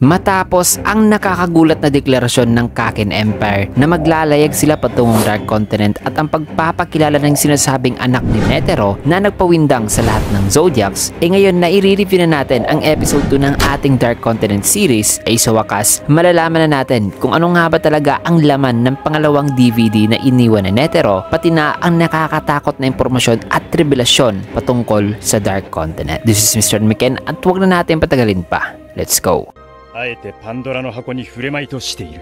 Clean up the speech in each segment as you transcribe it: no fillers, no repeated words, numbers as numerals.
Matapos ang nakakagulat na deklarasyon ng Kakin Empire na maglalayag sila patungong Dark Continent at ang pagpapakilala ng sinasabing anak ni Netero na nagpawindang sa lahat ng Zodiacs, ngayon na i-review na natin ang episode 2 ng ating Dark Continent series ay sa wakas malalaman na natin kung ano nga ba talaga ang laman ng pangalawang DVD na iniwan ni Netero, pati na ang nakakatakot na impormasyon at revelasyon patungkol sa Dark Continent. This is Mr. Miken at huwag na natin patagalin pa. Let's go! あえてパンドラの箱に触れまいとしている。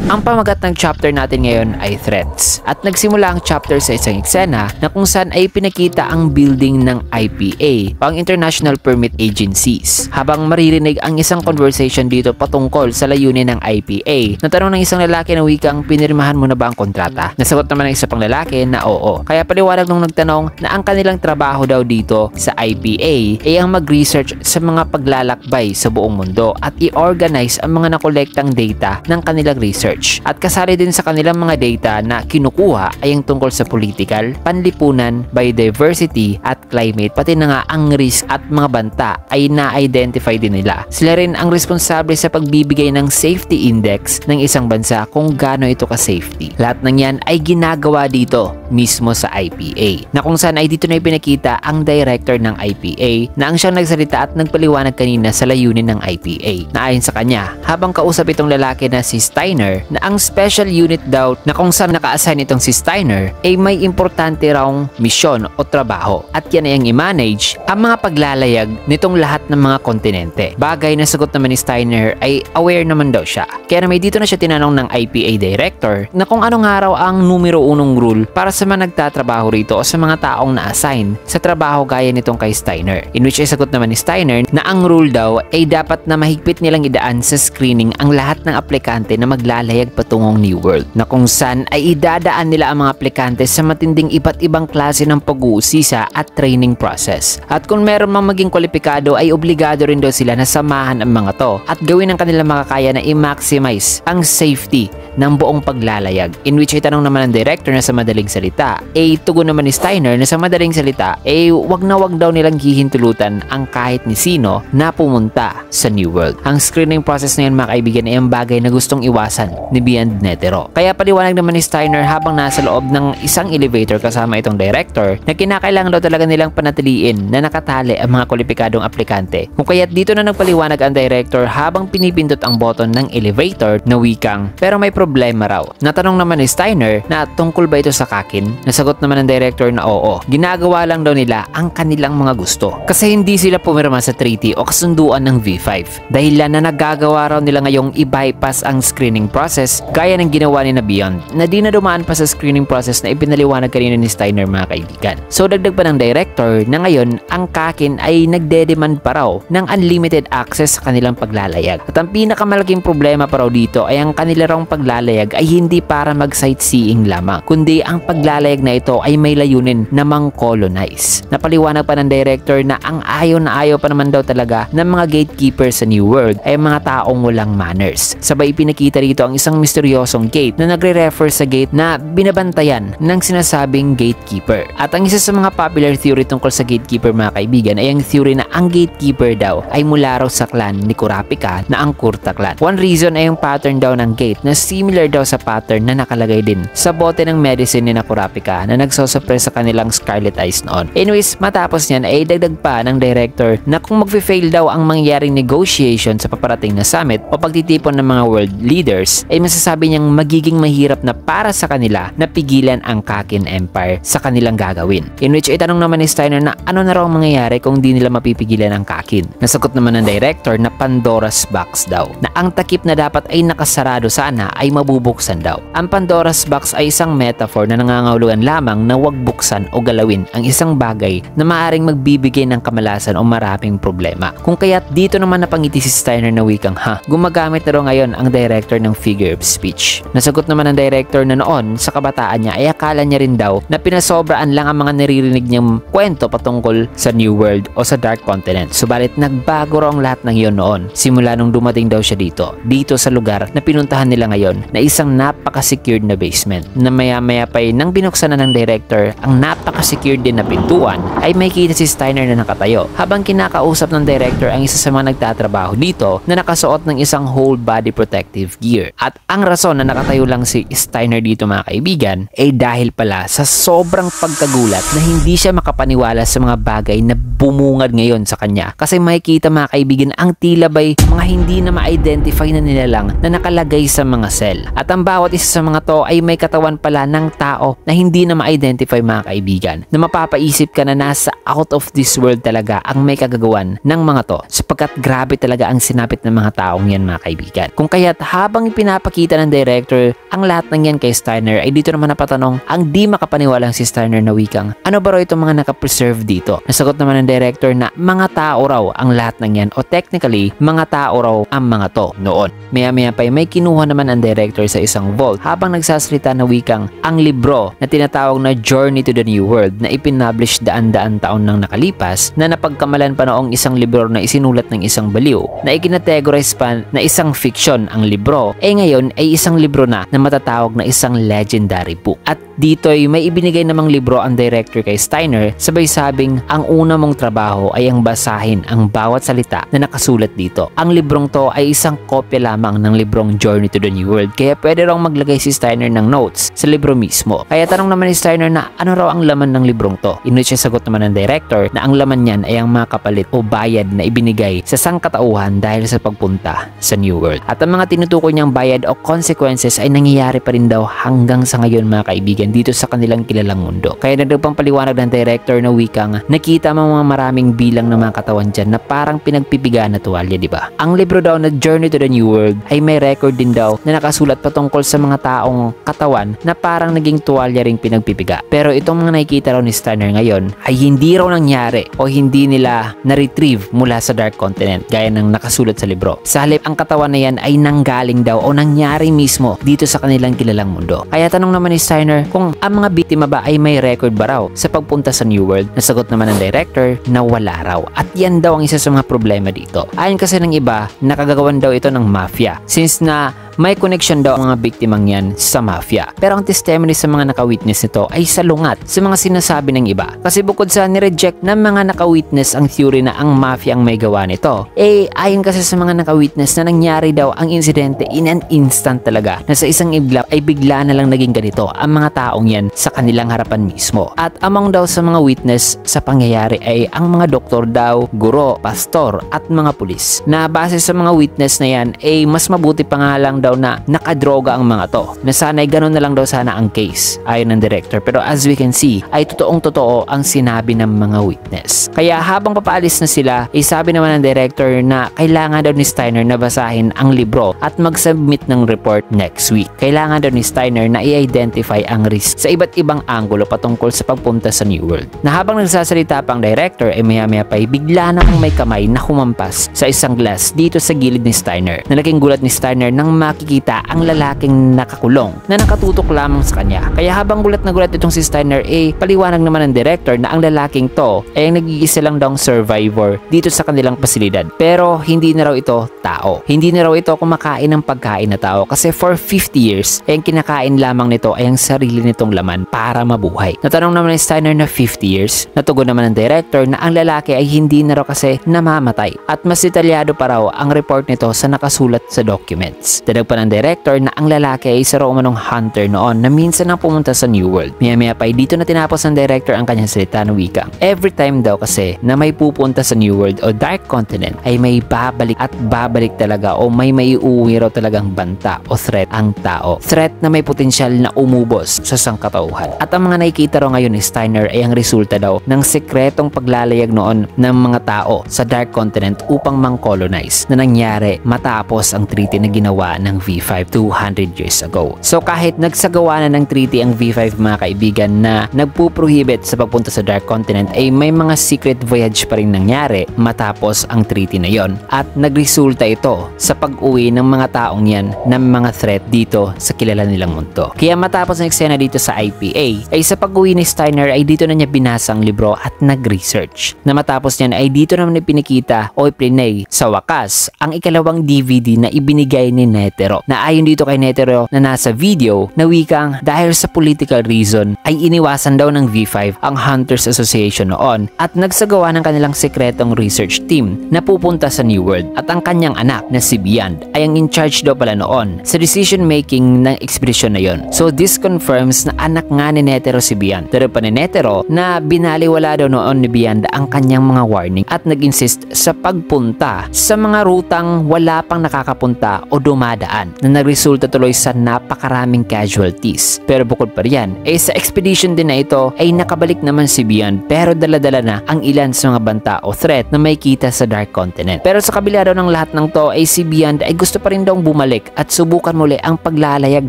Ang pamagat ng chapter natin ngayon ay threats at nagsimula ang chapter sa isang eksena na kung saan ay pinakita ang building ng IPA o ang International Permit Agencies habang maririnig ang isang conversation dito patungkol sa layunin ng IPA. Natanong ng isang lalaki na wikang pinirmahan mo na ba ang kontrata? Nasagot naman ng isa pang lalaki na oo. Kaya paliwanag nung nagtanong na ang kanilang trabaho daw dito sa IPA ay ang mag-research sa mga paglalakbay sa buong mundo at i-organize ang mga nakolektang data ng kanilang research. At kasali din sa kanilang mga data na kinukuha ay ang tungkol sa political, panlipunan, biodiversity at climate, pati na nga ang risk at mga banta ay na-identify din nila. Sila rin ang responsable sa pagbibigay ng safety index ng isang bansa kung gaano ito ka-safety. Lahat ng yan ay ginagawa dito mismo sa IPA, na kung saan ay dito na ipinakita ang director ng IPA na ang siyang nagsalita at nagpaliwanag kanina sa layunin ng IPA, na ayon sa kanya habang kausap itong lalaki na si Steiner na ang special unit daw na kung saan naka-assign itong si Steiner ay may importante raw misyon o trabaho at yan ay ang i-manage ang mga paglalayag nitong lahat ng mga kontinente. Bagay na sagot naman ni Steiner ay aware naman daw siya. Kaya na may dito na siya tinanong ng IPA director na kung ano nga raw ang numero 1 rule para sa mga nagtatrabaho rito o sa mga taong na-assign sa trabaho gaya nitong kay Steiner. In which ay sagot naman ni Steiner na ang rule daw ay dapat na mahigpit nilang idaan sa screening ang lahat ng aplikante na maglalayag patungong New World, na kung saan ay idadaan nila ang mga aplikante sa matinding iba't ibang klase ng pag-uusisa at training process. At kung meron mang maging kwalipikado ay obligado rin daw sila na samahan ang mga to at gawin ang kanilang makakaya na i-maximize ang safety ng buong paglalayag. In which ay tanong naman ng director na sa madaling salita ay tugon naman ni Steiner na sa madaling salita ay wag na wag daw nilang hihintulutan ang kahit ni sino na pumunta sa New World. Ang screening process na yan mga kaibigan ay ang bagay na gustong iwasan ni Beyond Netero. Kaya paliwanag naman ni Steiner habang nasa loob ng isang elevator kasama itong director na kinakailangan daw talaga nilang panatiliin na nakatali ang mga kwalipikadong aplikante. Kung kaya't dito na nagpaliwanag ang director habang pinipindot ang button ng elevator na wikang pero may problema raw. Natanong naman ni Steiner na tungkol ba ito sa Kakin? Nasagot naman ng director na oo. Ginagawa lang daw nila ang kanilang mga gusto. Kasi hindi sila pumirma sa treaty o kasunduan ng V5. Dahilan na nagagawa raw nila ngayong i-bypass ang screening process gaya ng ginawa ni na Beyond na di na dumaan pa sa screening process na ipinaliwanag kanina ni Steiner mga kaibigan. So dagdag pa ng director na ngayon ang Kakin ay nagde-demand pa raw ng unlimited access sa kanilang paglalayag. At ang pinakamalaking problema pa raw dito ay ang kanilang paglalayag ay hindi para mag-sightseeing lamang, kundi ang paglalayag na ito ay may layunin na mang-colonize. Napaliwanag pa ng director na ang ayaw na ayaw pa naman daw talaga ng mga gatekeeper sa New World ay mga taong walang manners. Sabay pinakita rito ang isang misteryosong gate na nagre-refer sa gate na binabantayan ng sinasabing gatekeeper. At ang isa sa mga popular theory tungkol sa gatekeeper mga kaibigan ay ang theory na ang gatekeeper daw ay mula raw sa clan ni Kurapika na ang Kurta clan. One reason ay yung pattern daw ng gate na similar daw sa pattern na nakalagay din sa bote ng medicine ni Kurapika na nagsosuppress sa kanilang Scarlet Eyes noon. Anyways, matapos niyan ay dagdag pa ng director na kung mag-fail daw ang mangyaring negotiation sa paparating na summit o pagtitipon ng mga world leaders ay masasabi niyang magiging mahirap na para sa kanila na pigilan ang Kakin Empire sa kanilang gagawin. In which ay tanong naman ni Steiner na ano na raw mangyayari kung di nila mapipigilan ang Kakin. Nasagot naman ng director na Pandora's Box daw, na ang takip na dapat ay nakasarado sana ay mabubuksan daw. Ang Pandora's Box ay isang metaphor na nangangahulugan lamang na wag buksan o galawin ang isang bagay na maaaring magbibigay ng kamalasan o maraming problema. Kung kaya't dito naman napangiti si Steiner na wikang gumagamit na raw ngayon ang director ng figure of speech. Nasagot naman ng director na noon sa kabataan niya ay akala niya rin daw na pinasobraan lang ang mga naririnig niyang kwento patungkol sa New World o sa Dark Continent. Subalit nagbago raw ang lahat ng iyon noon simula nung dumating daw siya dito sa lugar na pinuntahan nila ngayon doon na isang napaka-secured na basement na maya-maya pa nang binuksan na ng director ang napaka-secured din na pintuan ay may kita si Steiner na nakatayo habang kinakausap ng director ang isa sa mga nagtatrabaho dito na nakasuot ng isang whole body protective gear. At ang rason na nakatayo lang si Steiner dito mga kaibigan ay dahil pala sa sobrang pagkagulat na hindi siya makapaniwala sa mga bagay na bumungad ngayon sa kanya. Kasi makikita mga kaibigan ang tila ba'y mga hindi na ma-identify na nilalang na nakalagay sa mga cell. At ang bawat isa sa mga to ay may katawan pala ng tao na hindi na ma-identify mga kaibigan. Na mapapaisip ka na nasa out of this world talaga ang may kagagawan ng mga to sapagkat grabe talaga ang sinapit ng mga taong yan mga kaibigan. Kung kaya't habang pinapakita ng director ang lahat ng yan kay Steiner ay dito naman napatanong ang di makapaniwalang si Steiner na wikang ano ba raw itong mga nakapreserve dito? Nasagot naman ng director na mga tao raw ang lahat ng yan o technically mga tao raw ang mga to noon. Maya-maya pa may kinuha naman ang director sa isang vault habang nagsasalita na wikang ang libro na tinatawag na Journey to the New World na ipinablish daan-daan taon nang nakalipas na napagkamalan pa noong isang libro na isinulat ng isang baliw na ikinategorize pa na isang fiction ang libro ngayon ay isang libro na matatawag na isang legendary book. At dito ay may ibinigay namang libro ang director kay Steiner sabay sabing ang una mong trabaho ay ang basahin ang bawat salita na nakasulat dito. Ang librong to ay isang kopya lamang ng librong Journey to the New World kaya pwede raw maglagay si Steiner ng notes sa libro mismo. Kaya tanong naman ni Steiner na ano raw ang laman ng librong to. Inulit siya sagot naman ng director na ang laman niyan ay ang mga kapalit o bayad na ibinigay sa sangkatauhan dahil sa pagpunta sa New World. At ang mga tinutukoy niyang bayad o consequences ay nangyayari pa rin daw hanggang sa ngayon mga kaibigan dito sa kanilang kilalang mundo. Kaya nagpang paliwanag ng director na wikang nakita mo mga maraming bilang ng mga katawan dyan na parang pinagpipiga na tuwalya, di ba? Ang libro daw na Journey to the New World ay may record din daw na nakasulat patungkol sa mga taong katawan na parang naging tuwalya ring pinagpipiga. Pero itong mga nakikita raw ni Steiner ngayon ay hindi raw nangyari o hindi nila na-retrieve mula sa Dark Continent gaya ng nakasulat sa libro. Sa halip ang katawan na yan ay nanggaling daw o nangyari mismo dito sa kanilang kilalang mundo. Kaya tanong naman ni Steiner kung ang mga biktima ba ay may record ba raw sa pagpunta sa New World. Nasagot naman ng director na wala raw. At yan daw ang isa sa mga problema dito. Ayon kasi ng iba, nakagagawan daw ito ng mafia. Since na may connection daw ang mga biktimang yan sa mafia. Pero ang testimony sa mga nakawitness nito ay salungat sa mga sinasabi ng iba. Kasi bukod sa nireject ng mga nakawitness ang theory na ang mafia ang may gawa nito, ayon kasi sa mga nakawitness na nangyari daw ang insidente in an instant talaga na sa isang iglap ay bigla na lang naging ganito ang mga taong yan sa kanilang harapan mismo. At among daw sa mga witness sa pangyayari ay ang mga doktor daw, guro, pastor at mga pulis. Na base sa mga witness na yan mas mabuti pa nga lang daw na nakadroga ang mga to. Na sana ay ganun na lang daw sana ang case ayon ng director. Pero as we can see ay totoong totoo ang sinabi ng mga witness. Kaya habang papaalis na sila sabi naman ng director na kailangan daw ni Steiner na basahin ang libro at mag-submit ng report next week. Kailangan daw ni Steiner na i-identify ang risk sa iba't ibang anggulo patungkol sa pagpunta sa New World. Na habang nagsasalita pang director maya-maya pa bigla na may kamay na humampas sa isang glass dito sa gilid ni Steiner. Na naging gulat ni Steiner nang makikita ang lalaking nakakulong na nakatutok lamang sa kanya. Kaya habang gulat na gulat itong si Steiner paliwanag naman ng director na ang lalaking to ay nag-iisa lang daw survivor dito sa kanilang pasilidad. Pero hindi na raw ito tao. Hindi na raw ito kumakain ng pagkain na tao kasi for 50 years ang kinakain lamang nito ay ang sarili nitong laman para mabuhay. Natanong naman ni Steiner na 50 years. Natugon naman ng director na ang lalaki ay hindi na raw kasi namamatay at mas detalyado pa raw ang report nito sa nakasulat sa documents. Dadag pa ng director na ang lalaki ay isa raw umanong hunter noon na minsan nang pumunta sa New World. Maya-maya pa dito na tinapos ng director ang kanyang salita na wikang every time daw kasi na may pupunta sa New World o Dark Continent ay may babalik at babalik talaga o may maiuwi raw talagang banta o threat ang tao. Threat na may potensyal na umubos sa sangkatauhan. At ang mga nakikita raw ngayon ni Steiner ay ang resulta daw ng sekretong paglalayag noon ng mga tao sa Dark Continent upang mang-colonize na nangyari matapos ang treaty na ginawa ng V5 200 years ago. So kahit nagsagawa na ng treaty ang V5 mga kaibigan na nagpuprohibit sa pagpunta sa Dark Continent ay may mga secret voyage pa rin nangyari matapos ang treaty na yon. At nagresulta ito sa pag-uwi ng mga taong yan ng mga threat dito sa kilala nilang mundo. Kaya matapos ang eksena dito sa IPA ay sa pag-uwi ni Steiner ay dito na niya binasa ang libro at nag-research. Na matapos niyan ay dito naman ipinakita o iplinay sa wakas ang ikalawang DVD na ibinigay ni Netflix Netero. Na ayon dito kay Netero na nasa video na wikang dahil sa political reason ay iniwasan daw ng V5 ang Hunters Association noon at nagsagawa ng kanilang sekretong research team na pupunta sa New World at ang kanyang anak na si Beyond ay ang in charge daw pala noon sa decision making ng expedition na yon. So this confirms na anak nga ni Netero si Beyond. Pero pa ni Netero na binaliwala daw noon ni Beyond ang kanyang mga warning at nag-insist sa pagpunta sa mga rutang wala pang nakakapunta o dumadaan na nagresulta tuloy sa napakaraming casualties. Pero bukod pa riyan, sa expedition din na ito ay nakabalik naman si Beyond pero dala-dala na ang ilan sa mga banta o threat na may kita sa Dark Continent. Pero sa kabila daw ng lahat ng to ay si Beyond ay gusto pa rin daw bumalik at subukan muli ang paglalayag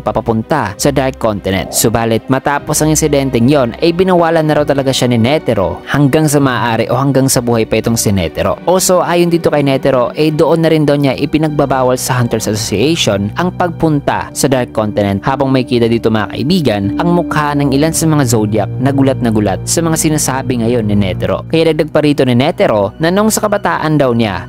papapunta sa Dark Continent. Subalit matapos ang insidenteng yon ay binawalan na raw talaga siya ni Netero hanggang sa maaari o hanggang sa buhay pa itong si Netero. Also ayon dito kay Netero ay doon na rin daw niya ipinagbabawal sa Hunters Association ang pagpunta sa Dark Continent habang may kita dito mga kaibigan ang mukha ng ilan sa mga Zodiac na gulat sa mga sinasabi ngayon ni Netero. Kaya dagdag pa rito ni Netero na nung sa kabataan daw niya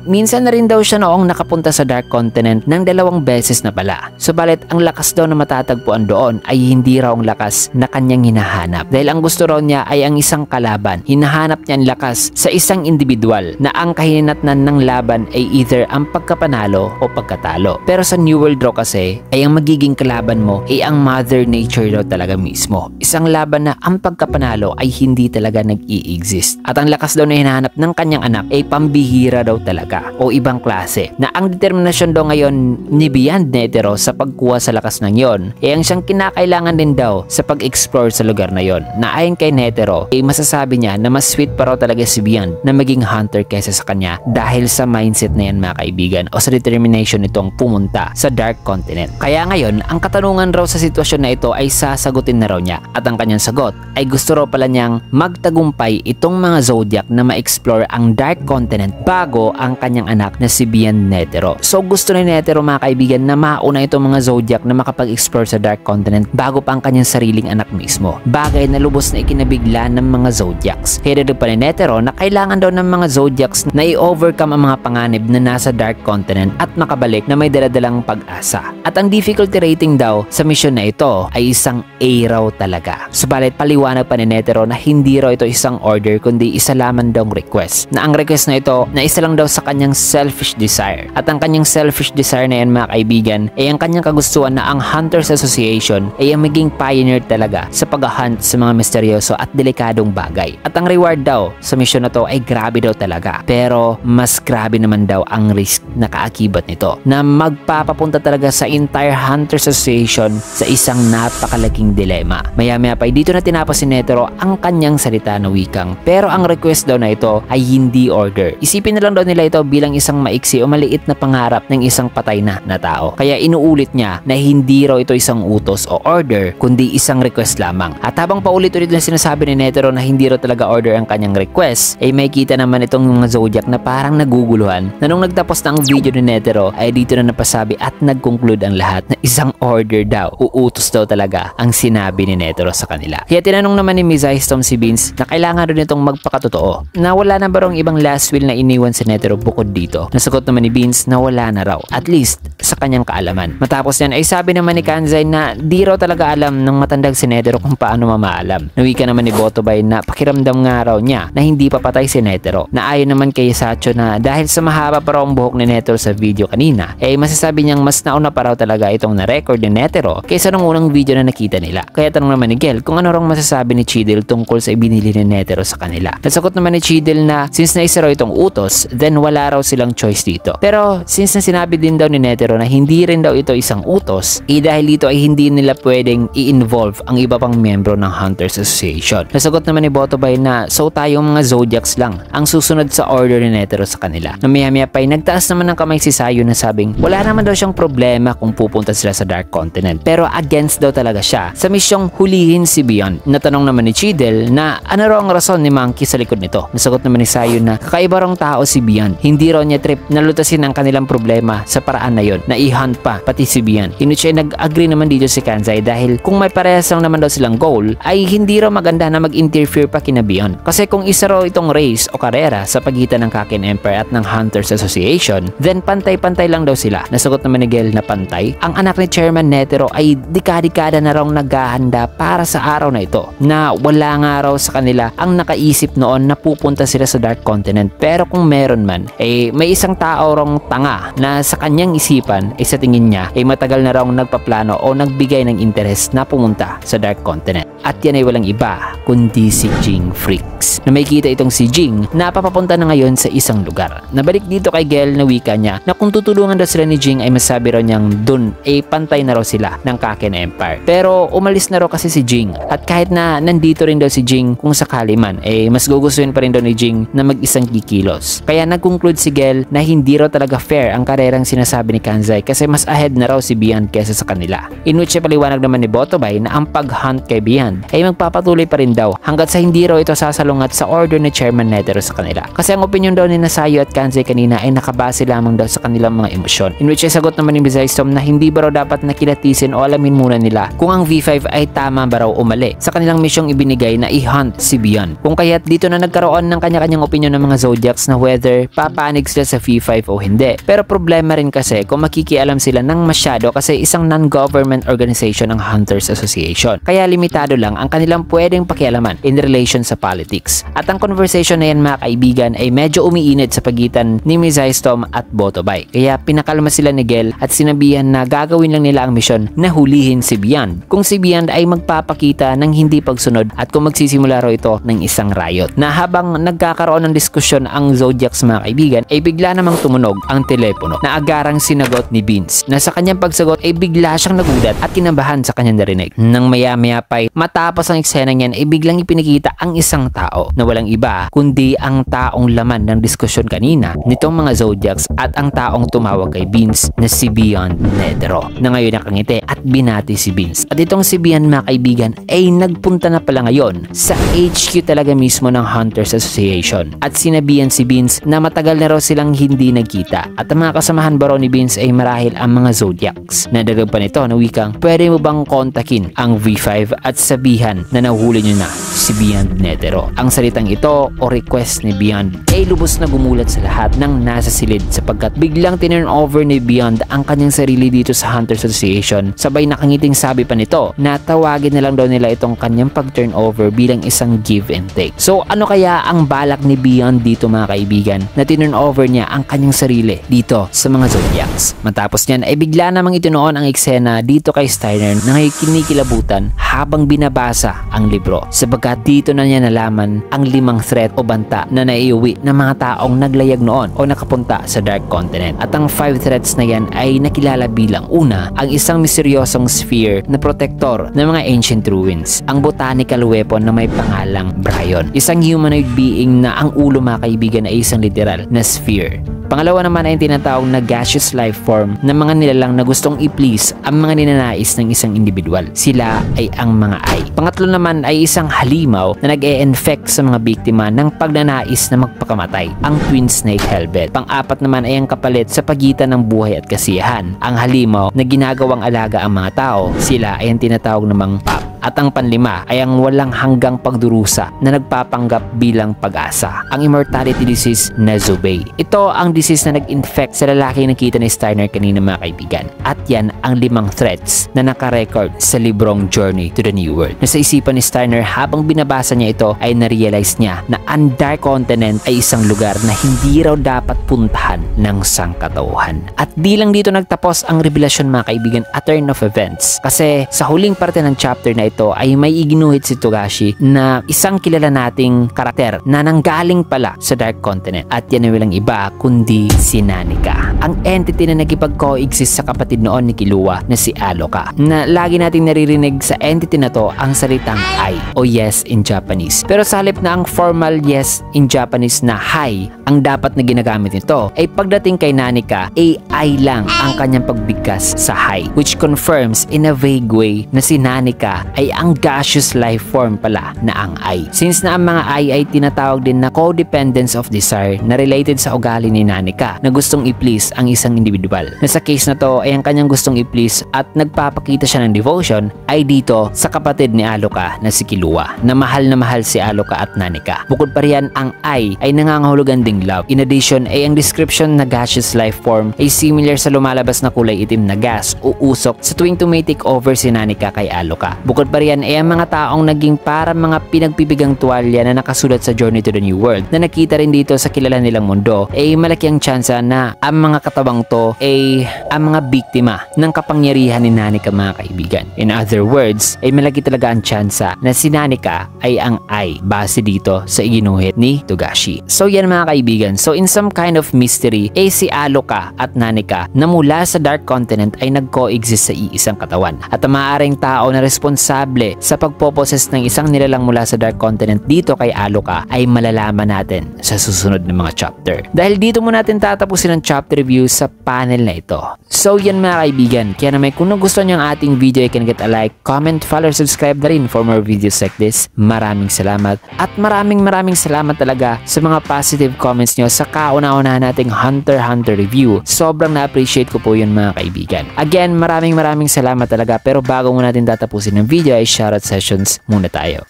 minsan na rin daw siya noong nakapunta sa Dark Continent ng 2 beses na pala. Subalit ang lakas daw na matatagpuan doon ay hindi raw ang lakas na kanyang hinahanap dahil ang gusto raw niya ay ang isang kalaban. Hinahanap niya ang lakas sa isang individual na ang kahinatnan ng laban ay either ang pagkapanalo o pagkatalo. Pero sa New World raw kasi ay ang magiging kalaban mo ay ang Mother Nature daw talaga mismo. Isang laban na ang pagkapanalo ay hindi talaga nag-i-exist. At ang lakas daw na hinahanap ng kanyang anak ay pambihira daw talaga o ibang klase. Na ang determinasyon daw ngayon ni Beyond Netero sa pagkuha sa lakas ng yon ay ang siyang kinakailangan din daw sa pag-explore sa lugar na yon. Na ayon kay Netero ay masasabi niya na mas sweet pa raw talaga si Beyond na maging hunter kaysa sa kanya dahil sa mindset na yan mga kaibigan o sa determination nitong pumunta sa Dark Continent. Kaya ngayon ang katanungan raw sa sitwasyon na ito ay sasagutin na raw niya at ang kanyang sagot ay gusto raw pala niyang magtagumpay itong mga Zodiac na ma-explore ang Dark Continent bago ang kanyang anak na si Beyond Netero. So gusto ni Netero mga kaibigan na mauna itong mga Zodiac na makapag-explore sa Dark Continent bago pa ang kanyang sariling anak mismo. Bagay na lubos na ikinabigla ng mga Zodiacs. Kaya pa ni Netero na kailangan daw ng mga Zodiacs na i-overcome ang mga panganib na nasa Dark Continent at makabalik na may daladalang pag-asa. At ang difficulty rating daw sa mission na ito ay isang A raw talaga. Subalit paliwanag pa ni Netero na hindi raw ito isang order kundi isa lamang daw request. Na ang request na ito na isa lang daw sa kanyang selfish desire. At ang kanyang selfish desire na yan mga kaibigan ay ang kanyang kagustuhan na ang Hunters Association ay ang maging pioneer talaga sa pag-hunt sa mga misteryoso at delikadong bagay. At ang reward daw sa mission na to ay grabe daw talaga. Pero mas grabe naman daw ang risk na kaakibat nito na magpapapunta talaga sa entire Hunters Association sa isang napakalaking dilema. Maya-maya pa dito na tinapos si Netero ang kanyang salita na wikang pero ang request daw na ito ay hindi order. Isipin na lang daw nila ito bilang isang maiksi o maliit na pangarap ng isang patay na tao. Kaya inuulit niya na hindi raw ito isang utos o order kundi isang request lamang. At habang paulit-ulit na sinasabi ni Netero na hindi raw talaga order ang kanyang request ay may kita naman itong mga Zodiac na parang naguguluhan na nung nagtapos na ang video ni Netero ay dito na napasabi at nag-conclude ang lahat na isang order daw. Uutos daw talaga ang sinabi ni Netero sa kanila. Kaya tinanong naman ni Miss Storm si Vince na kailangan rin itong magpakatotoo na wala na ba rong ibang last will na iniwan si Netero bukod dito. Nasagot naman ni Vince na wala na raw, at least sa kanyang kaalaman. Matapos yan ay sabi naman ni Kanzai na di raw talaga alam ng matandang si Netero kung paano mamaalam. Nawika naman ni Botobay na pakiramdam nga raw niya na hindi papatay si Netero. Na ayon naman kay Sacho na dahil sa mahaba pa raw ang buhok ni Netero sa video kanina ay masasabi niyang mas nauna pa raw talaga itong na-record ni Netero kaysa nung unang video na nakita nila. Kaya tanong naman ni Gel kung ano raw masasabi ni Chidel tungkol sa ibinili ni Netero sa kanila. Nasagot naman ni Chidel na since na isa raw itong utos then wala raw silang choice dito. Pero since na sinabi din daw ni Netero na hindi rin daw ito isang utos dahil dito ay hindi nila pwedeng i-involve ang iba pang miyembro ng Hunters Association. Nasagot naman ni Botobay na so tayong mga Zodiacs lang ang susunod sa order ni Netero sa kanila. Na maya-maya pa ay nagtaas naman ng kamay si Sayo na sabing wala naman daw siyang problema kung pupunta sila sa Dark Continent. Pero against daw talaga siya sa misyong hulihin si Beyond. Natanong naman ni Chidel na ano raw ang rason ni Monkey sa likod nito. Nasagot naman ni Sayo na kakaiba raw tao si Beyond. Hindi raw niya trip na lutasin ang kanilang problema sa paraan na yon na i-hunt pa pati si Beyond. Inuchi ay nag-agree naman dito si Kanzai dahil kung may parehas lang naman daw silang goal ay hindi raw maganda na mag-interfere pa kina Beyond. Kasi kung isa raw itong race o karera sa pagitan ng Kakin Empire at ng Hunters Association then pantay-pantay lang daw sila na sagot naman ni Gel na pantay. Ang anak ni Chairman Netero ay dekada-dekada na raw naghahanda para sa araw na ito, na wala nga raw sa kanila ang nakaisip noon na pupunta sila sa Dark Continent. Pero kung meron man, may isang tao raw tanga na sa kanyang isipan sa tingin niya matagal na raw nagpaplano o nagbigay ng interest na pumunta sa Dark Continent. At yan ay walang iba kundi si Jing Freaks, na may kita itong si Jing na papapunta na ngayon sa isang lugar. Nabalik dito kay Gel na wika niya na kung tutulungan daw sila ni Jing ay masabi raw niyang dun pantay na raw sila ng Kaken Empire. Pero umalis na raw kasi si Jing, at kahit na nandito rin daw si Jing kung sakali man, mas gugustuhin pa rin daw ni Jing na mag-isang kikilos. Kaya nag-conclude si Gel na hindi raw talaga fair ang karerang sinasabi ni Kanzai kasi mas ahead na raw si Beyond kesa sa kanila. In which paliwanag naman ni Botobay na ang pag-hunt kay Beyond magpapatuloy pa rin daw hanggat sa hindi raw ito sasalungat sa order ni Chairman Netero sa kanila. Kasi ang opinion daw ni Nasayo at Kanzai kanina ay nakabase lamang daw sa kanilang mga emosyon. In which sagot naman ni Bizystorm na hindi ba raw dapat nakilatisin o alamin muna nila kung ang V5 ay tama ba raw o mali sa kanilang misyong ibinigay na i-hunt si Beyond. Kung kaya't dito na nagkaroon ng kanya-kanyang opinion ng mga Zodiacs na whether papanig sila sa V5 o hindi. Pero problema rin kasi kung makikialam sila ng masyado kasi isang non-government organization ang Hunters Association. Kaya limitado lang ang kanilang pwedeng pakialaman in relation sa politics. At ang conversation na yan mga kaibigan ay medyo umiinit sa pagitan ni Bizystorm at Botobay. Kaya pinakalma sila ni Gel at sinabihan na gagawin lang nila ang misyon na hulihin si Beyond. Kung si Beyond ay magpapakita ng hindi pagsunod at kung magsisimula raw ito ng isang riot. Na habang nagkakaroon ng diskusyon ang Zodiacs mga kaibigan ay bigla namang tumunog ang telepono na agarang sinagot ni Vince, na sa kanyang pagsagot ay bigla siyang nagulat at kinabahan sa kanyang narinig. Nang maya-maya pa matapos ang eksenang yan ay biglang ipinakita ang isang tao na walang iba kundi ang taong laman ng diskusyon kanina nitong mga Zodiacs at ang taong tumawag kay Vince na si Beyond Netero, na ngayon nakangiti at binati si Vince. At itong si Beyond mga kaibigan ay nagpunta na pala ngayon sa HQ talaga mismo ng Hunters Association at sinabihan si Vince na matagal na raw silang hindi nagkita at ang mga kasamahan ba raw ni Vince ay marahil ang mga Zodiacs. Nadagdag pa nito na wikang, pwede mo bang kontakin ang V5 at sabihan na nahuli nyo na si Beyond Netero. Ang salitang ito o request ni Beyond ay lubos na gumulat sa lahat ng nasa silid sapagkat biglang tinurn over ni Beyond ang kanyang sarili dito sa Hunters Association. Sabay nakangiting sabi pa nito na tawagin na lang daw nila itong kanyang pag-turn over bilang isang give and take. So ano kaya ang balak ni Beyond dito mga kaibigan na tinurn over niya ang kanyang sarili dito sa mga Zodiacs? Matapos niyan ay bigla namang itinuon ang eksena dito kay Steiner na kinikilabutan habang binabasa ang libro sapagkat dito na niya nalaman ang 5 threat o banta na naiuwi ng mga taong naglayag noon o nakapunta sa Dark Continent. At ang 5 threats na yan ay nakilala bilang una, ang isang misteryosong sphere na protector ng mga ancient ruins, ang botanical weapon na may pangalang Brion, isang humanoid being na ang ulo mga kaibigan ay isang literal na sphere. Pangalawa naman ay tinatawag na gaseous life form ng mga nilalang na gustong i-please ang mga ninanais ng isang individual. Sila ay ang mga eye. Pangatlo naman ay isang halimaw na nag-e-infect sa mga biktima ng pagnanais na magpakamatay, ang Twin Snake Helmet. Pang-apat naman ay ang kapalit sa pagitan ng buhay at kasiyahan, ang halimaw na ginagawang alaga ang mga tao. Sila ay ang tinatawag namang pop. At ang panlima ay ang walang hanggang pagdurusa na nagpapanggap bilang pag-asa, ang immortality disease na Zubei. Ito ang disease na nag-infect sa lalaking nakita ni Steiner kanina mga kaibigan. At yan ang 5 threats na nakarecord sa librong Journey to the New World. Nasa isipan ni Steiner habang binabasa niya ito ay narealize niya na ang Dark Continent ay isang lugar na hindi raw dapat puntahan ng sangkatauhan. At di lang dito nagtapos ang revelasyon mga kaibigan at turn of events, kasi sa huling parte ng chapter na ito ay may iginuhit si Togashi na isang kilala nating karakter na nanggaling pala sa Dark Continent, at yan ay walang iba kundi si Nanika, ang entity na nakipag-coexist sa kapatid noon ni Killua na si Aloka, na lagi nating naririnig sa entity na to ang salitang I o yes in Japanese. Pero sa halip na ang formal yes in Japanese na hi ang dapat na ginagamit nito, ay pagdating kay Nanika ay I lang ang kanyang pagbigkas sa hi, which confirms in a vague way na si Nanika ay ay ang gaseous life form pala na ang I. Since na ang mga I ay tinatawag din na codependence of desire na related sa ugali ni Nanika na gustong i-please ang isang individual. Na sa case na to ay ang kanyang gustong i-please at nagpapakita siya ng devotion ay dito sa kapatid ni Aloka na si Killua na mahal si Aloka at Nanika. Bukod pa riyan, ang I ay nangangahulugan ding love. In addition ay ang description na gaseous life form ay similar sa lumalabas na kulay itim na gas o usok sa tuwing tumitik over si Nanika kay Aloka. Bukod pa riyan ay ang mga taong naging para mga pinagpipigang tuwalya na nakasulat sa Journey to the New World na nakita rin dito sa kilala nilang mundo ay malaki ang tsansa na ang mga katabang to ay ang mga biktima ng kapangyarihan ni Nanika, mga kaibigan. In other words ay malaki talaga ang tsansa na si Nanika ay ang I base dito sa iginuhit ni Togashi. So yan mga kaibigan, so in some kind of mystery ay si Aloka at Nanika na mula sa Dark Continent ay nag-coexist sa iisang katawan at ang maaaring tao na responsable sa pagpoposes ng isang nilalang mula sa Dark Continent dito kay Aloka ay malalaman natin sa susunod na mga chapter. Dahil dito mo natin tatapusin ang chapter review sa panel na ito. So yan mga kaibigan, kaya naman kung nagustuhan nyo ang ating video, you can get a like, comment, follow, subscribe na rin for more videos like this. Maraming salamat at maraming salamat talaga sa mga positive comments nyo sa kauna-unahan nating Hunter x Hunter review. Sobrang na-appreciate ko po yun mga kaibigan. Again, maraming salamat talaga, pero bago mo natin tatapusin ng video ay shoutout sessions muna tayo.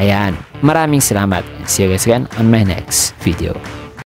Ayan, maraming salamat. See you guys again on my next video.